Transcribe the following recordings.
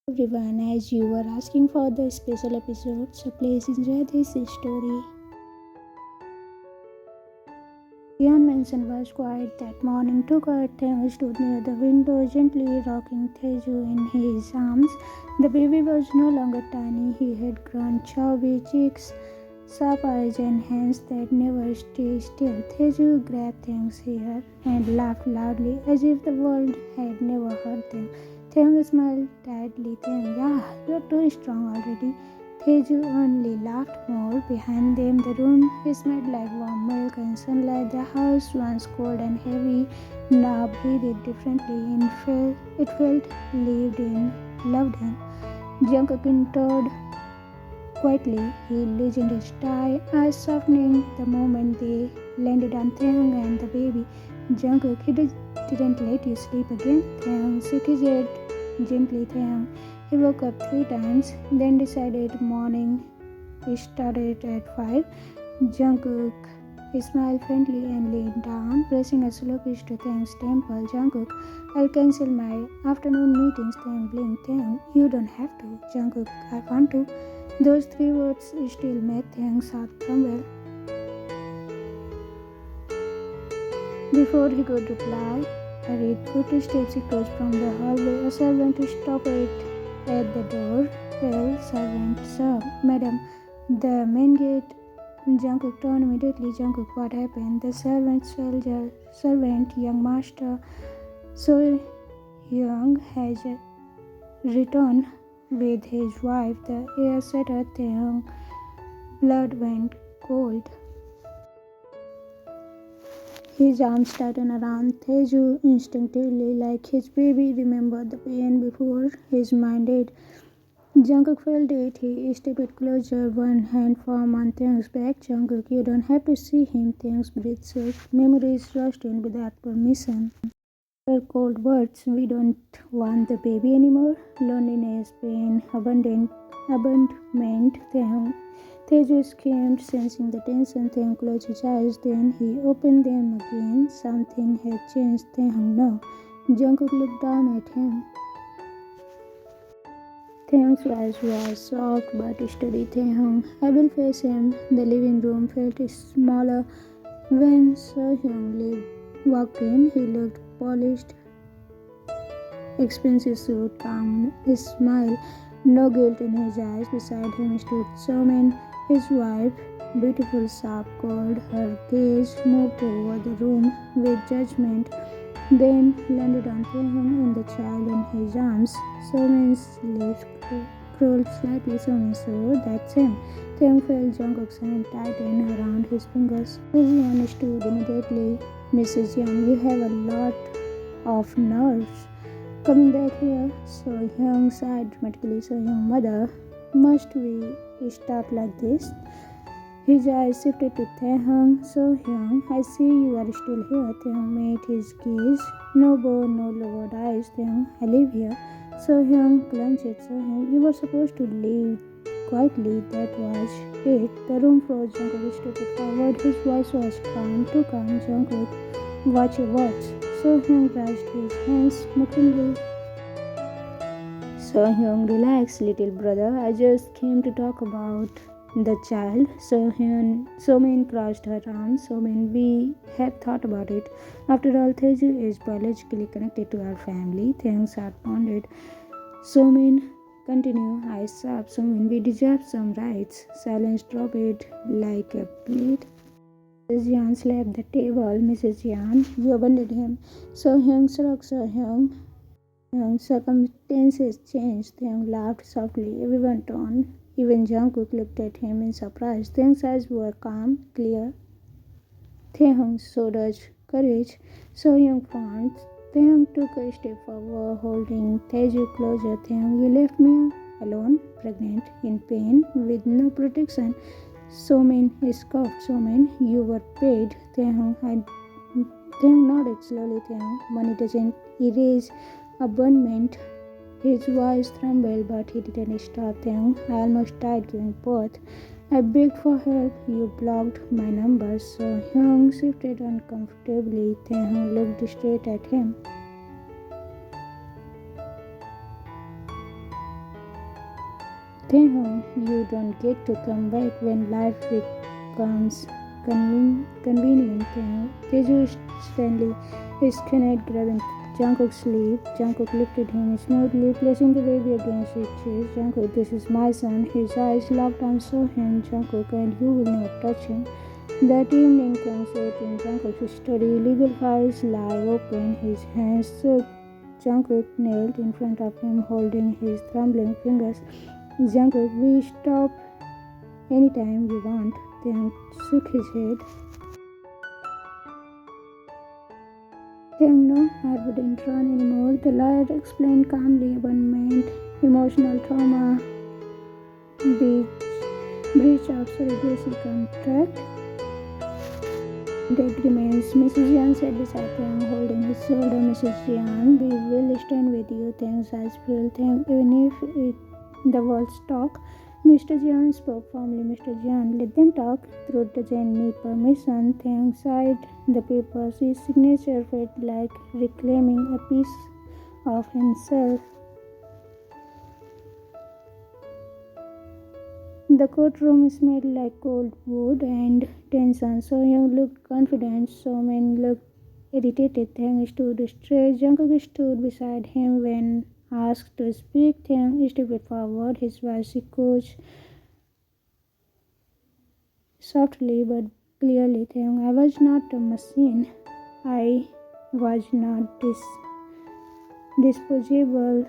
Everyone, as you were asking for the special episode, so please enjoy this story. Jeon mansion was quiet that morning. Taehyung stood near the window, gently rocking Tae-ju in his arms. The baby was no longer tiny. He had grown chubby cheeks, sharp eyes, and hands that never stay still. Tae-ju grabbed Taehyung's hair and laughed loudly, as if the world had never hurt them. Taehyung smiled tightly. Taehyung, yeah, you're too strong already. Tae-ju only laughed more. Behind them, the room smelled like warm milk and sunlight. The house, once cold and heavy, now breathed differently and it felt lived in, loved in. Jungkook entered quietly. He loosened his tie, eyes softening the moment they landed on Taehyung and the baby. Jungkook, didn't let you sleep again. Taehyung shook his head gently. Taehyung. He woke up 3 times, then decided morning started at 5. Jungkook smiled faintly and leaned down, pressing a slow kiss to Taehyung's temple. Jungkook, I'll cancel my afternoon meetings. Taehyung blinked. Taehyung, you don't have to. Jungkook, I want to. Those 3 words still made Taehyung's heart tremble. Before he could reply, I heard footsteps echoed from the hallway. A servant stopped at the door. Well, servant, sir, madam, the main gate. Jungkook turned immediately. Jungkook, what happened? The servant, young master, so young, has returned with his wife. The air shattered. Taehyung blood went cold. His arms tightened around Tae-ju instinctively, like his baby remembered the pain before his mind did. Jungkook felt it. He stepped closer, one hand firm on Taehyung's back. Jungkook, you don't have to see him. Taehyung's breath shook. Memories rushed in without permission. Her cold words, we don't want the baby anymore. Loneliness, pain, abandonment. Tae-ju screamed, sensing the tension. Taehyung closed his eyes, then he opened them again. Something had changed. Taehyung, no. Jungkook looked down at him. Taehyung's voice was soft but steady. Taehyung, I will face him. The living room felt smaller when Taehyung walked in. He looked polished, expensive suit, calm, his smile, no guilt in his eyes. Beside him stood Somin, his wife, beautiful, sharp, cold. Her gaze moved over the room with judgment, then landed on Taehyung and the child in his arms. Somin's lips curled slightly. Somin, so that's him. Taehyung felt Jungkook's hand tighten around his fingers. Mrs. Yeon stood immediately. Mrs. Yeon, you have a lot of nerves. Coming back here, Taehyung sighed dramatically. Taehyung, mother, must we start like this? His eyes shifted to Taehyung. Taehyung, I see you are still here. Taehyung made his gaze. No bow, no lowered eyes. Taehyung, I live here. Taehyung clenched. Taehyung, you were supposed to leave quietly. That was it. The room froze. Jungkook stepped forward. His voice was calm, too calm. Jungkook, watch your words. Taehyung raised his hands mockingly. Taehyung, relax, little brother. I just came to talk about the child. Somin crossed her arms. Somin, we have thought about it. After all, Tae-ju is biologically connected to our family. Taehyung's heart pounded. Somin, continue. Eyes sharp. Somin, we deserve some rights. Silence dropped like a plate. Mrs. Yan slapped the table. Mrs. Yan, you abandoned him. Taehyung shrugged. Taehyung, circumstances changed. Taehyung laughed softly. Everyone turned. Even Jungkook looked at him in surprise. Taehyung's eyes were calm, clear. Taehyung showed us courage. Taehyung frowned. Taehyung took a step forward, holding Tae-ju closer. Taehyung, you left me alone, pregnant, in pain, with no protection. Somin scoffed. Somin, you were paid. Taehyung nodded slowly. Taehyung, money doesn't erase abandonment. His voice trembled, but he didn't stop. Taehyung, I almost died giving birth. I begged for help. You blocked my number. Taehyung shifted uncomfortably. Taehyung looked straight at him. Taehyung, you don't get to come back when life becomes convenient. Taeju Stanley is connect grabbing Jungkook's sleeve. Jungkook lifted him smoothly, placing the baby against his chest. Jungkook, this is my son. His eyes locked on Sohyun. Jungkook, and you will not touch him. That evening, Taehyung sat in Jungkook's study. Legal files lie open. His hands shook. Jungkook knelt in front of him, holding his trembling fingers. Jungkook, we stop anytime you want. Taehyung shook his head. Taehyung, no, I wouldn't run anymore. The lawyer explained calmly. One meant emotional trauma, breach of surrogacy contract. That remains. Mrs. Jeon said beside him, holding his shoulder. Mrs. Jeon, we will stand with you. Thanks, I will thank even if the walls talk. Mr. Jeon spoke firmly. Mr. Jeon, let them talk. Truth doesn't need permission. Taehyung sighed the papers. His signature felt like reclaiming a piece of himself. The courtroom smelled like cold wood and tension. Sohyun looked confident. Somin looked irritated. Taehyung stood straight. Jungkook stood beside him when asked to speak. Taehyung stepped forward. His voice echoed softly but clearly. Taehyung, I was not a machine. I was not disposable.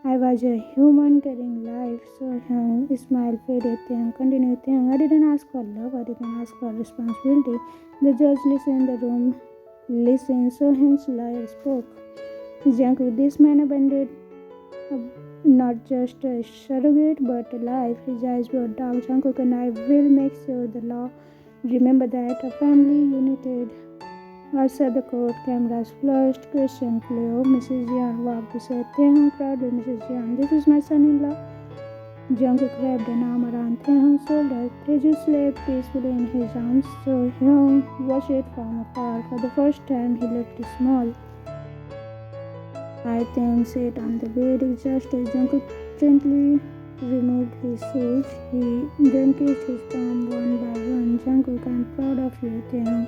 I was a human carrying life. Sohyung smile faded. Taehyung continued. Taehyung, I didn't ask for love. I didn't ask for responsibility. The judge listened. The room listened. Sohyung's lawyer spoke. Jungkook, this man abandoned not just a surrogate but a life. His eyes were dark. Jungkook, and I will make sure the law remember that. A family united. Outside the court, cameras flashed. Question flew. Mrs. Jeon walked beside Taehyung proudly. Mrs. Jeon, this is my son-in-law. Jungkook wrapped an arm around Taehyung's shoulder. Tae-ju slept peacefully in his arms. Taehyung watched it from afar. For the first time, he looked small. Taehyung sat on the bed, exhausted. Jungkook gently removed his shoes. He then kissed his palm one by one. Jungkook, I'm proud of you. Taehyung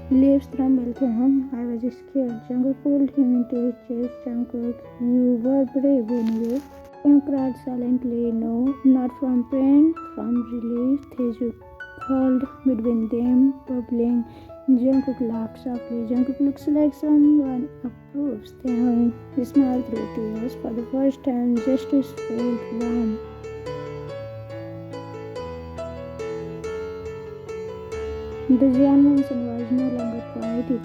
lips trembled. Taehyung, I was scared. Jungkook pulled him into his chest. Jungkook, you were brave anyway. Taehyung cried silently. No, not from pain, from relief. Tae-ju crawled between them, bubbling. Jungkook laughed softly. Jungkook looks like someone approves. Taehyung smiled through tears. For the first time, justice felt warm. The Jeon mansion was no longer quiet. It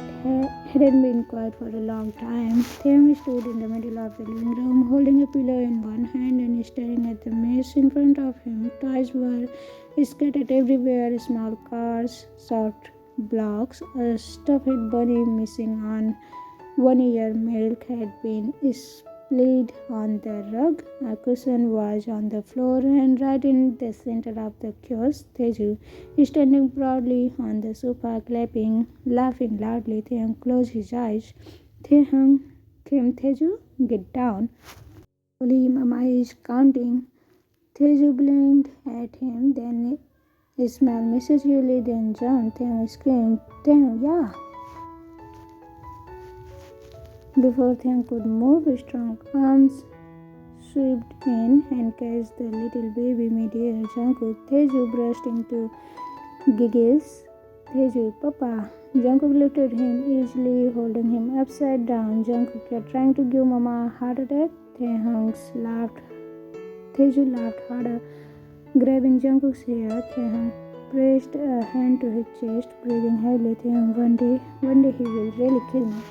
hadn't been quiet for a long time. Taehyung stood in the middle of the living room, holding a pillow in one hand and staring at the mess in front of him. Toys were scattered everywhere, small cars, soft blocks, a stuffed bunny missing on one ear, milk had been spilled on the rug, a cushion was on the floor, and right in the center of the chaos, Tae-ju, standing proudly on the sofa, clapping, laughing loudly. Taehyung closed his eyes. Taehyung came. Tae-ju, get down. Slowly, Mama is counting. Tae-ju blinked at him, then smiled mischievously, then jumped. Taehyung screamed, Taehyung, yeah. Before Taehyung could move, strong arms swooped in and catched the little baby mid-air. Jungkook, Tae-ju burst into giggles. Tae-ju, Papa. Jungkook lifted him easily, holding him upside down. Jungkook, you're trying to give Mama a heart attack? Taehyung laughed. Tae-ju laughed harder. Grabbing Jungkook's hair, Taehyung pressed a hand to his chest, breathing heavily. Taehyung, one day he will really kill me.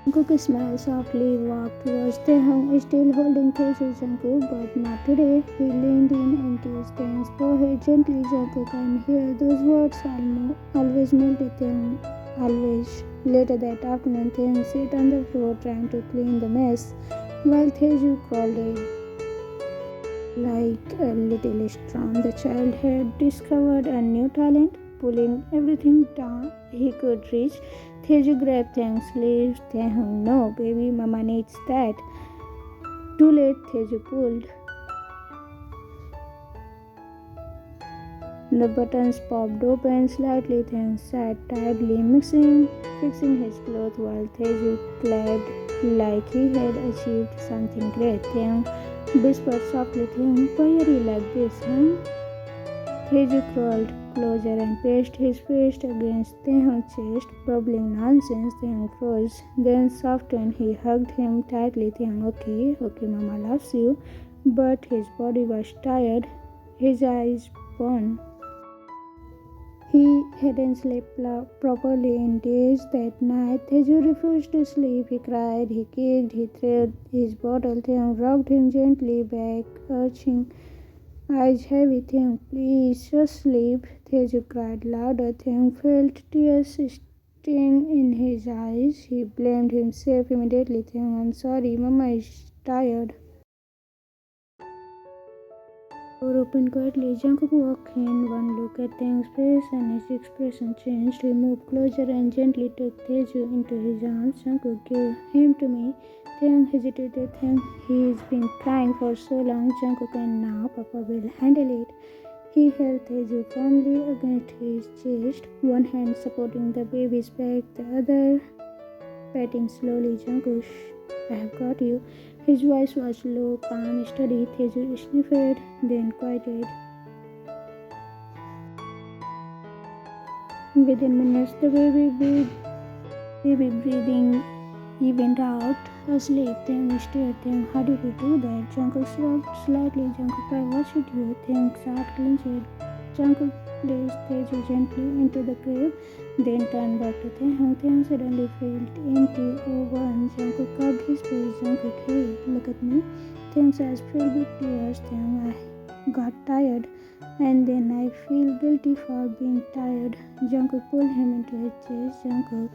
Jungkook smiled softly, walked towards Taehyung, still holding Tae-ju. Jungkook, but not today. He leaned in and kissed Taehyung's forehead gently. Jungkook, I'm here. Those words always melted Taehyung. Always. Later that afternoon, Taehyung sat on the floor trying to clean the mess, while Tae-ju crawled in like a little storm. The child had discovered a new talent, pulling everything down he could reach. Tae-ju grabbed Taehyung's sleeve. Taehyung, no, baby, Mama needs that. Too late, Tae-ju pulled. The buttons popped open slightly. Taehyung sat tightly, fixing his clothes while Tae-ju clapped like he had achieved something great. Taehyung whispered softly, "Taehyung, why are you like this, huh?" Tae-ju crawled closer and pressed his fist against Taehyung's chest, bubbling nonsense. Taehyung froze, then softened. He hugged him tightly. Taehyung, okay, Mama loves you. But his body was tired, his eyes burned. He hadn't slept properly in days that night. Tae-ju refused to sleep. He cried, he kicked, he threw his bottle. Taehyung rocked him gently back, urging, eyes heavy. Taehyung, please, just sleep. Tae-ju cried louder. Taehyung felt tears sting in his eyes. He blamed himself immediately. Taehyung, I'm sorry, Mama is tired. Door opened quietly. Jungkook walked in. One look at Taehyung's face and his expression changed. He moved closer and gently took Tae-ju into his arms. Jungkook, give him to me. Taehyung hesitated. He's been crying for so long, Jungkook, and now Papa will handle it. He held Tae-ju firmly against his chest, one hand supporting the baby's back, the other patting slowly. Jungkook, I have got you. His voice was low, calm, steady. Tae-ju sniffed, then quieted. Within minutes, the baby breathing evened out. Asleep, Taehyung stared. Taehyung, how did you do that? Jungkook shrugged slightly. Jungkook, I watched you. Taehyung's heart clenched. Jungkook placed Tae-ju gently into the crib, then turned back to Taehyung. Taehyung suddenly felt empty, overwhelmed. Jungkook cupped his face. Jungkook, hey, look at me. Taehyung's eyes filled with tears. Taehyung, I got tired, and then I feel guilty for being tired. Jungkook pulled him into his chest. Jungkook,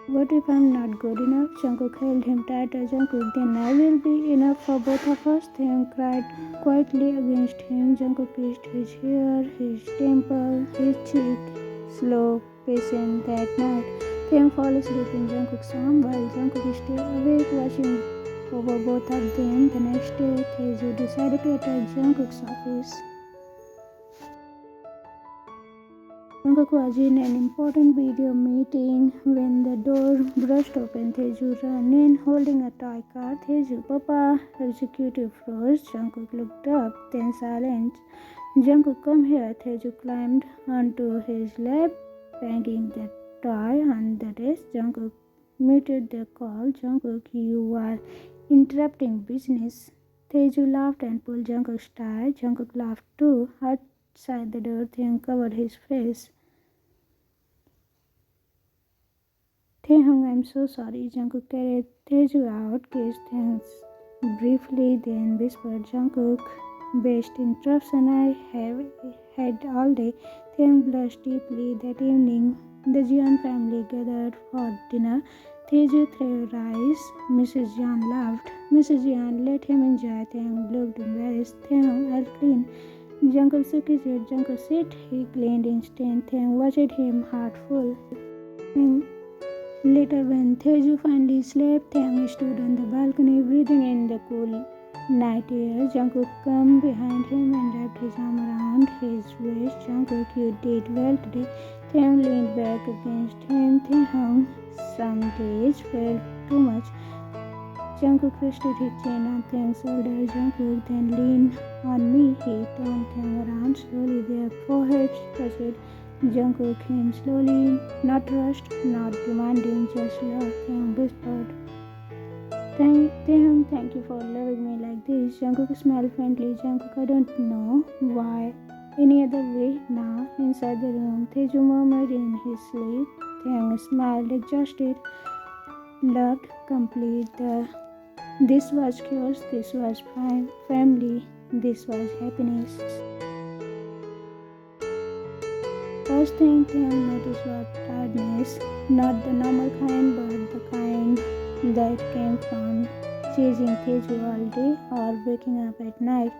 what if I'm not good enough? Jungkook held him tighter. Jungkook, then I will be enough for both of us. Taehyung cried quietly against him. Jungkook kissed his hair, his temple, his cheek. Slow, patient that night. Taehyung fell asleep in Jungkook's arm while Jungkook stayed awake watching over both of them. The next day, Tae-ju decided to attack Jungkook's office. Jungkook was in an important video meeting when the door burst open. Tae-ju ran in holding a toy car. Tae-ju, Papa, executive froze. Jungkook looked up, then silent. Jungkook, come here. Tae-ju climbed onto his lap, banging the toy on the desk. Jungkook muted the call. Jungkook, you are interrupting business. Tae-ju laughed and pulled Jungkook's tie. Jungkook laughed too. Outside the door, Taehyung covered his face. Taehyung, I'm so sorry. Jungkook carried Tae-ju out, kissed him briefly, then whispered, Jungkook, best interruption I have had all day. Taehyung blushed deeply. That evening, the Jeon family gathered for dinner. Tae-ju threw rice. Mrs. Jeon laughed. Mrs. Jeon let him enjoy. Taehyung looked embarrassed. Taehyung, I'll clean. Jungkook shook his head. Jungkook, sit. He cleaned instant. Taehyung watched him, heart full. And later, when Tae-ju finally slept, Taehyung stood on the balcony, breathing in the cool night air. Jungkook came behind him and wrapped his arm around his waist. Jungkook, you did well today. Taehyung leaned back against him. Taehyung, some days felt too much. Jungkook rested his chin on Taehyung's shoulder. Jungkook, then leaned on me. He turned Taehyung around slowly. Their foreheads touched. Jungkook came slowly, not rushed, not demanding, just love. Taehyung whispered, Taehyung, thank you for loving me like this. Jungkook smiled faintly. Jungkook, I don't know why any other way now. Inside the room, Tae-ju murmured in his sleep. Taehyung smiled, exhausted, loved, complete. This was chaos, this was family, this was happiness. First thing Taehyung noticed was tiredness, not the normal kind, but the kind that came from chasing Tae-ju all day or waking up at night.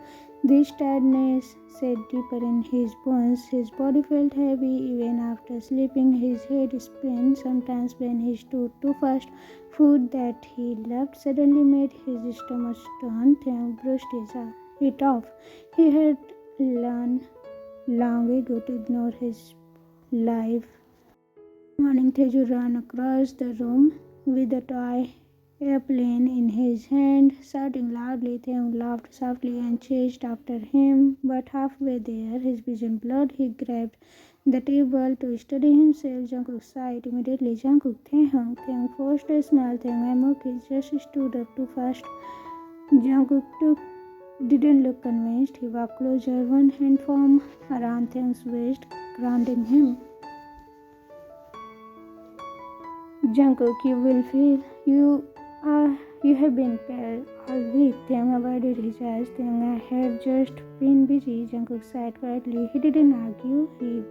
This tiredness sat deeper in his bones. His body felt heavy even after sleeping. His head spun. Sometimes when he stood too fast, food that he loved suddenly made his stomach turn. Taehyung brushed it off. He had learned long ago to ignore his life. Morning, Tae-ju ran across the room with a toy airplane in his hand, shouting loudly. Taehyung laughed softly and chased after him, but halfway there, his vision blurred. He grabbed the table to steady himself. Jungkook sighed immediately. Jungkook, Taehyung. Taehyung forced a smile. Taehyung, I'm okay. Just stood up too fast. Jungkook didn't look convinced. He walked closer, one hand firm around Taehyung's waist, grounding him. Jungkook, you will feel you have been pale all week. Taehyung avoided his eyes. Taehyung, I have just been busy. Jungkook sighed quietly. He didn't argue. He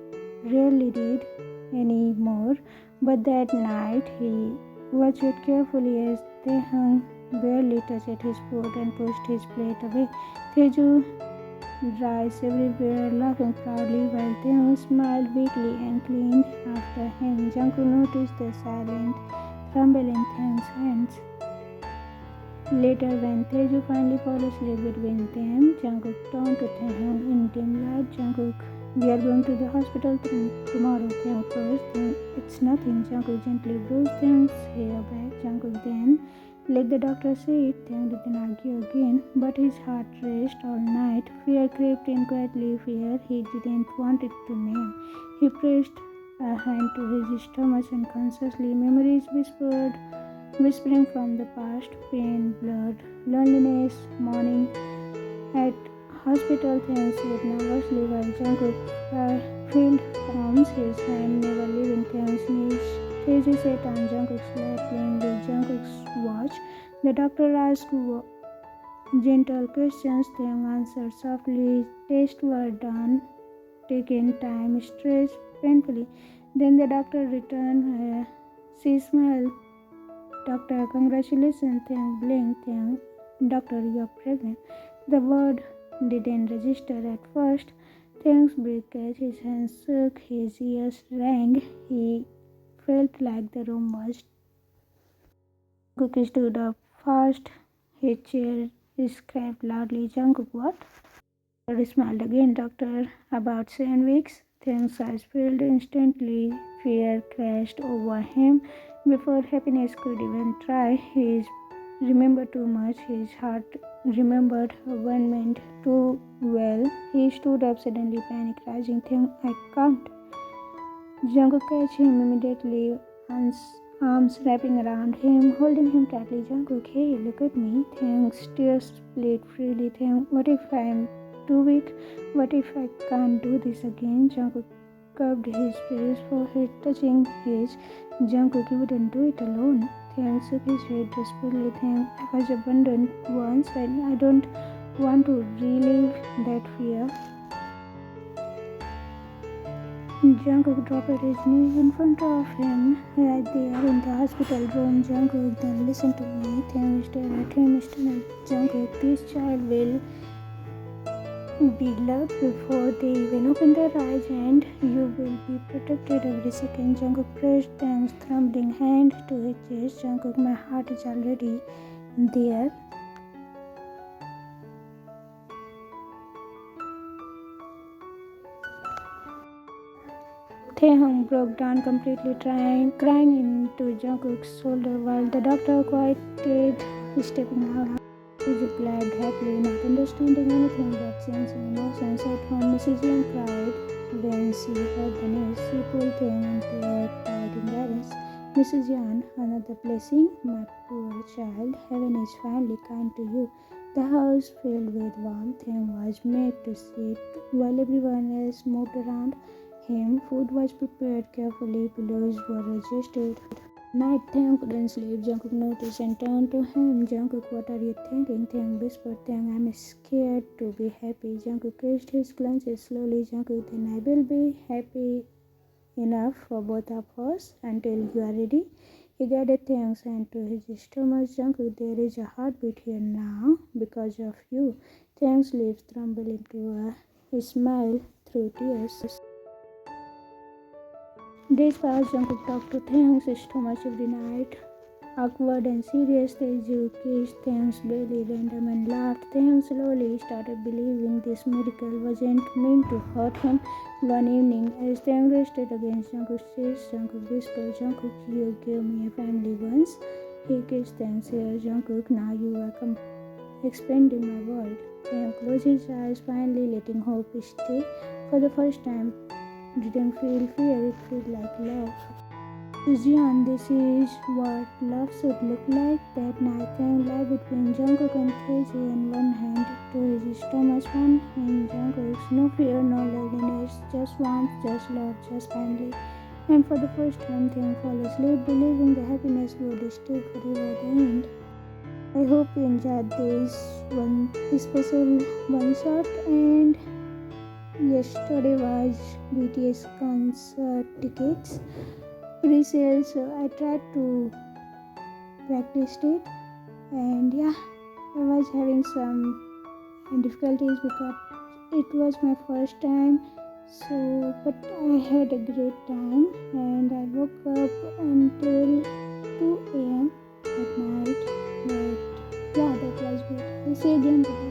rarely did anymore. But that night he watched carefully as Taehyung barely touched his food and pushed his plate away. Tae-ju rice everywhere, laughing proudly while Taehyung smiled weakly and cleaned after him. Jungkook noticed the silent tremble in Taehyung's hands. Later, when Tae-ju finally fell asleep between them, Jungkook turned to Taehyung in dim light. Jungkook, we are going to the hospital tomorrow. Taehyung first. It's nothing. Jungkook gently brushed Taehyung's hair back. Jungkook then let the doctor say it. Taehyung didn't argue again, but his heart raced all night. Fear crept in quietly, fear he didn't want it to name. He pressed a hand to his stomach unconsciously. Memories whispering from the past, pain, blood, loneliness. Morning at hospital, Taehyung said nervously while Jungkook filled palms, his hand never leaving Taehyung's knees. Tae-ju sat on Jungkook's lap, playing with Jungkook's watch. The doctor asked gentle questions. Taehyung answered softly. Tests were done, taking time, stretched painfully. Then the doctor returned. She smiled. Doctor, congratulations. Taehyung blinked. Taehyung, doctor, you're pregnant. The word didn't register at first. Taehyung's breath catch, his hands shook, his ears rang. He felt like the room was. Jungkook stood up fast. His chair scraped loudly. Jungkook, what? Doctor smiled again. Doctor, about 7 weeks. Taehyung's eyes filled instantly. Fear crashed over him. Before happiness could even try, he remembered too much. His heart remembered one moment too well. He stood up suddenly, panic rising. Taehyung, I can't. Jungkook catch him immediately, arms wrapping around him, holding him tightly. Jungkook, hey, look at me. Taehyung's tears split freely. Taehyung, what if I'm too weak? What if I can't do this again? Jungkook cupped his face, forehead touching his. Jungkook, you wouldn't do it alone. Taehyung shook his head desperately. Taehyung, I was abandoned once and I don't want to relive that fear. Jungkook dropped his knees in front of him, right there in the hospital room. Jungkook, then listen to me. Taehyung stared at him, still at Jungkook. This child will be loved before they even open their eyes, and you will be protected every second. Jungkook pressed Taehyung's trembling hand to his chest. Jungkook, my heart is already there. Taehyung broke down completely, crying into Jungkook's shoulder while the doctor quieted, stepping out. He replied happily, not understanding anything but sensing emotions. At home, Mrs. Young cried when she heard the news. She pulled Taehyung into a tight embrace. Mrs. Young, another blessing, my poor child. Heaven is finally kind to you. The house filled with warmth. Taehyung was made to sit while everyone else moved around him. Food was prepared carefully, pillows were adjusted. Night, Taehyung couldn't sleep. Jungkook noticed and turned to him. Jungkook, what are you thinking? Taehyung whispered. Taehyung, I'm scared to be happy. Jungkook kissed his glances slowly. Jungkook, then I will be happy enough for both of us until you are ready. He guided Taehyung's hand to his stomach. Jungkook, there is a heartbeat here now because of you. Taehyung's lips trembled into a smile through tears. Days passed. Jungkook talked to Taehyung's stomach every night. awkward and serious. Tae-ju kissed Taehyung's belly, random and laughed. Taehyung slowly started believing this miracle wasn't meant to hurt him. One evening, as Taehyung rested against Jungkook's chest, Jungkook whispered, "Jungkook, you gave me a family once." He kissed Taehyung's hair. "Jungkook, now you are expanding my world." Taehyung closed his eyes, finally letting hope stay. For the first time, didn't feel fear, it felt like love. Jeon, this is what love should look like. That night, Taehyung lay between Jungkook and Tae-ju, and one hand to his stomach, one hand Jungkook's. No fear, no loneliness, just warmth, just love, just family. And for the first time, Taehyung fell asleep, believing the happiness would stay forever at the end. I hope you enjoyed this one special one shot. And yesterday was BTS concert tickets pre-sale, so I tried to practice it, and yeah, I was having some difficulties because it was my first time. So, but I had a great time, and I woke up until 2 a.m. at night. But yeah, that was good. I'll see you again.